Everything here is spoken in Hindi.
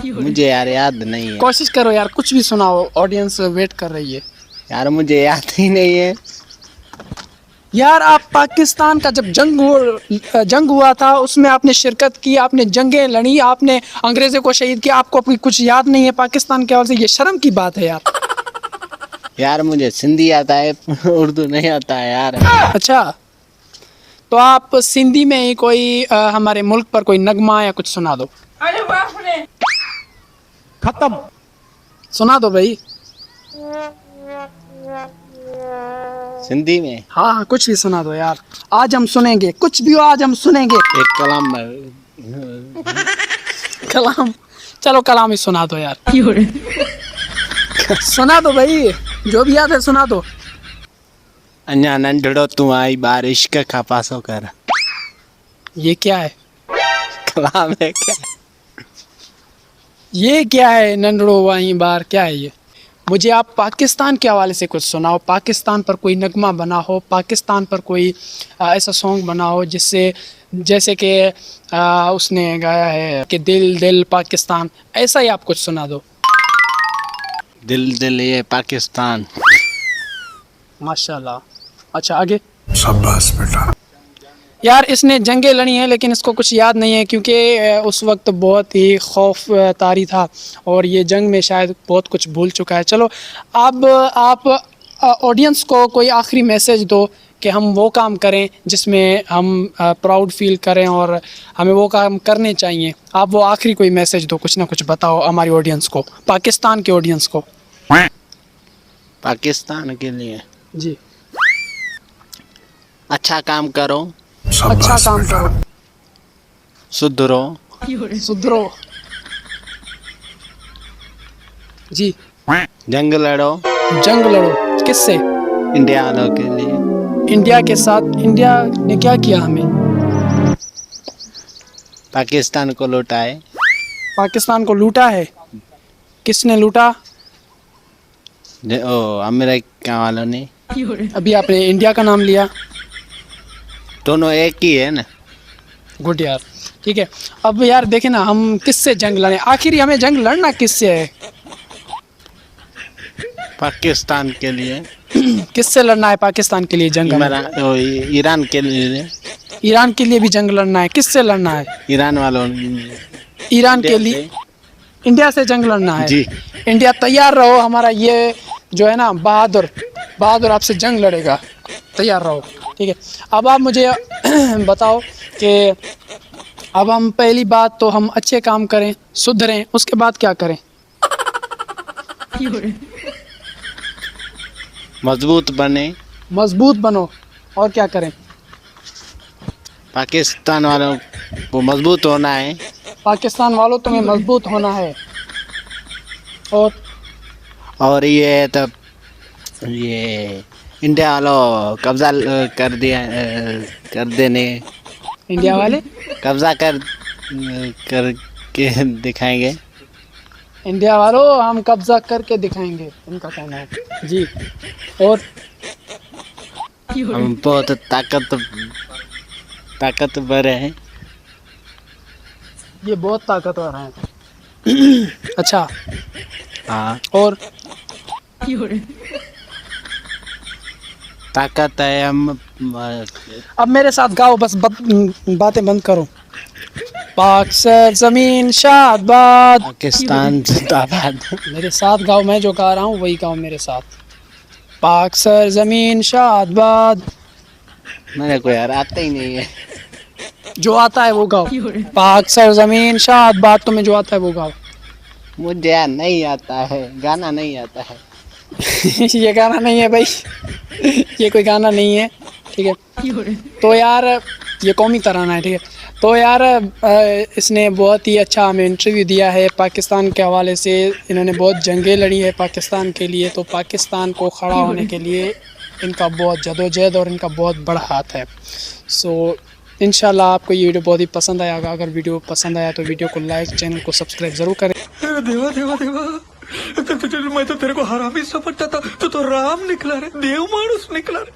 मुझे यार याद नहीं है कोशिश करो यार, कुछ भी सुनाओ, ऑडियंस वेट कर रही है। यार, मुझे याद ही नहीं है। यार आप पाकिस्तान का जब जंग हुआ था उसमें आपने शिरकत की, आपने जंगें लड़ी, आपने अंग्रेज़ों को शहीद किया, आपको अपनी कुछ याद नहीं है पाकिस्तान के हवाले से? ये शर्म की बात है यार। यार मुझे सिंधी आता है, उर्दू नहीं आता है यार। अच्छा, तो आप सिंधी में ही कोई हमारे मुल्क पर कोई नगमा या कुछ सुना दो। अरे बाप रे, खत्म, सुना दो भाई। सिंधी में हाँ हाँ, कुछ भी सुना दो यार, आज हम सुनेंगे, कुछ भी हो आज हम सुनेंगे। एक कलाम कलाम, चलो कलाम ही सुना दो यार। सुना दो भाई, जो भी याद है सुना दो। अञा नंढड़ो तू आई बार इश्क का पासो कर। ये क्या है? कलाम है क्या? ये क्या है? नंदड़ो वहीं बार, क्या है ये? मुझे आप पाकिस्तान के हवाले से कुछ सुनाओ, पाकिस्तान पर कोई नगमा बना हो, पाकिस्तान पर कोई ऐसा सॉन्ग बना हो जिससे, जैसे कि उसने गाया है कि दिल दिल पाकिस्तान, ऐसा ही आप कुछ सुना दो। दिल दिल ये पाकिस्तान। माशाल्लाह। अच्छा, आगे। शाबाश बेटा। यार इसने जंगें लड़ी हैं लेकिन इसको कुछ याद नहीं है, क्योंकि उस वक्त बहुत ही खौफ तारी था और ये जंग में शायद बहुत कुछ भूल चुका है। चलो अब आप ऑडियंस को कोई आखिरी मैसेज दो कि हम वो काम करें जिसमें हम प्राउड फील करें और हमें वो काम करने चाहिए। आप वो आखिरी कोई मैसेज दो, कुछ ना कुछ बताओ हमारी ऑडियंस को, पाकिस्तान के ऑडियंस को। पाकिस्तान के लिए जी, अच्छा काम करो, अच्छा काम करो, सुधरो, सुधरो। जी, जंग लड़ो, जंग लड़ो। किससे? इंडिया वालों के लिए। इंडिया के साथ? इंडिया ने क्या किया हमें? पाकिस्तान को लौटाए। पाकिस्तान को लूटा है? किसने लूटा? अमेरिका वालों ने। अभी आपने इंडिया का नाम लिया। दोनों एक ही है ना। गुड यार, ठीक है। अब यार देखें ना, हम किससे जंग लड़े, आखिर हमें जंग लड़ना किससे है? पाकिस्तान के लिए। किससे लड़ना है पाकिस्तान के लिए जंग? ईरान के लिए। ईरान के लिए भी जंग लड़ना है? किससे लड़ना है? ईरान वालों। ईरान के लिए, इंडिया से जंग लड़ना है जी। इंडिया तैयार रहो, हमारा ये जो है ना बहादुर आपसे जंग लड़ेगा, तैयार रहो, ठीक है। अब आप मुझे बताओ कि अब हम पहली बात तो हम अच्छे काम करें, सुधरें, उसके बाद क्या करें? मजबूत बने। मजबूत बनो, और क्या करें? पाकिस्तान वालों को मजबूत होना है। पाकिस्तान वालों तुम्हें मजबूत होना है। और ये तो ये इंडिया वालों कब्जा कर दिया, कर देने। इंडिया वाले कब्जा करके दिखाएंगे। इंडिया वालों हम कब्जा करके दिखाएंगे, इनका कहना है जी। और हम बहुत ताकतवर हैं। ये बहुत ताकतवर हैं। अच्छा, हाँ, और ताकत है हम। अब मेरे साथ गाओ, बस बातें बंद करो। पाक सर जमीन शादाबाद, पाकिस्तान जिंदाबाद। मेरे साथ गाओ, मैं जो गा रहा हूँ वही गाओ मेरे साथ। पाक सर जमीन शादाबाद। मेरे को यार आता ही नहीं है। जो आता है वो गाओ। पाक सर जमीन शादाबाद, तुम्हें जो आता है वो गाओ। मुझे यार नहीं आता है, गाना नहीं आता है। ये गाना नहीं है भाई, ये कोई गाना नहीं है, ठीक है। तो यार ये कौमी तराना है, ठीक है। तो यार इसने बहुत ही अच्छा हमें इंटरव्यू दिया है पाकिस्तान के हवाले से। इन्होंने बहुत जंगें लड़ी है पाकिस्तान के लिए, तो पाकिस्तान को खड़ा होने के लिए इनका बहुत जदोजहद और इनका बहुत बड़ा हाथ है। सो इंशाल्लाह आपको ये वीडियो बहुत ही पसंद आया होगा। अगर वीडियो पसंद आया तो वीडियो को लाइक, चैनल को सब्सक्राइब ज़रूर करें। देवा देवा देवा, मैं तो तेरे को हरामी समझता था, तो राम निकला रे, देव मानुस निकला रे।